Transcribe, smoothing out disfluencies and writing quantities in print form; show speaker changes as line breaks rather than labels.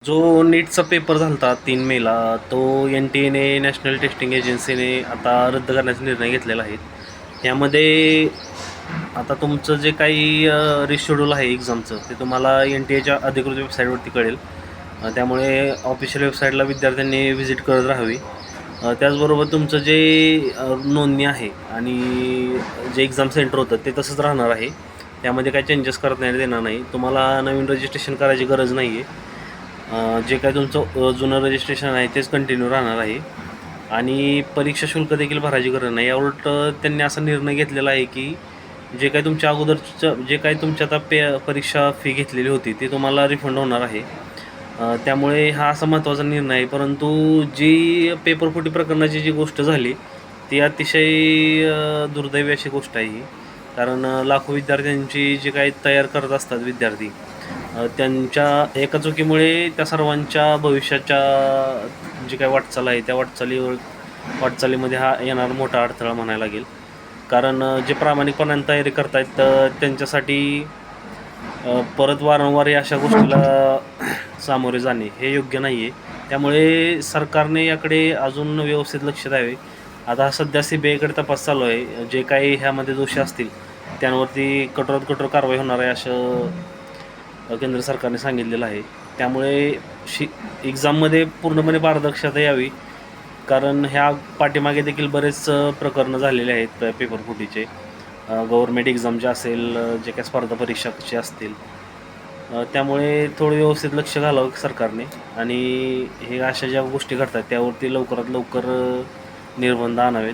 जो नीटचा पेपर झाला होता 3 मेला, तो NTA ने नॅशनल टेस्टिंग एजन्सीने आता रद्द करण्याचा निर्णय घेतलेला आहे. यामध्ये आता तुमचं जे काही रिशेड्यूल आहे एक्झामचं ते तुम्हाला NTAच्या अधिकृत वेबसाईटवरती कळेल. त्यामुळे ऑफिशियल वेबसाईटला विद्यार्थ्यांनी व्हिजिट करत राहावी. त्याचबरोबर तुमचं जे नोंदणी आहे आणि जे एक्झाम सेंटर होतं ते तसंच राहणार आहे. त्यामध्ये काही चेंजेस करता येणार नाही. तुम्हाला नवीन रजिस्ट्रेशन करायची गरज नाही आहे. जे काही तुमचं जुनं रजिस्ट्रेशन आहे तेच कंटिन्यू राहणार आहे आणि परीक्षा शुल्क देखील भरायची गरज नाही. याउलट त्यांनी असा निर्णय घेतलेला आहे की जे काही तुमच्या अगोदरचं जे काही तुमच्या आता परीक्षा फी घेतलेली होती ती तुम्हाला रिफंड होणार आहे. त्यामुळे हा असा महत्त्वाचा निर्णय आहे. परंतु जी पेपरफुटी प्रकरणाची जी गोष्ट झाली ती अतिशय दुर्दैवी अशी गोष्ट आहे ही. कारण लाखो विद्यार्थ्यांची जी काही तयार करत असतात विद्यार्थी, त्यांच्या एका चुकीमुळे त्या सर्वांच्या भविष्याच्या जी काही वाटचाल आहे त्या वाटचालीमध्ये हा येणारा मोठा अडथळा म्हणायला लागेल. कारण जे प्रामाणिकपणाने तयारी करतायत त्यांच्यासाठी परत वारंवार अशा गोष्टीला सामोरे जाणे हे योग्य नाही आहे. त्यामुळे सरकारने याकडे अजून व्यवस्थित लक्ष द्यावे. आता सध्या CBIकडे तपास चालू आहे. जे काही ह्यामध्ये दोषी असतील त्यांवरती कठोरात कठोर कारवाई होणार आहे असं केंद्र सरकारने सांगितलेलं आहे. त्यामुळे एक्झाममध्ये पूर्णपणे पारदर्शकता यावी. कारण ह्या पाठीमागे देखील बरेच प्रकरणं झालेले आहेत पेपरफुटीचे. गव्हर्मेंट एक्झामचे असेल, जे काही स्पर्धा परीक्षाचे असतील. त्यामुळे थोडं व्यवस्थित लक्ष घालावं सरकारने आणि हे अशा ज्या गोष्टी घडतात त्यावरती लवकरात लवकर निर्बंध आणावेत.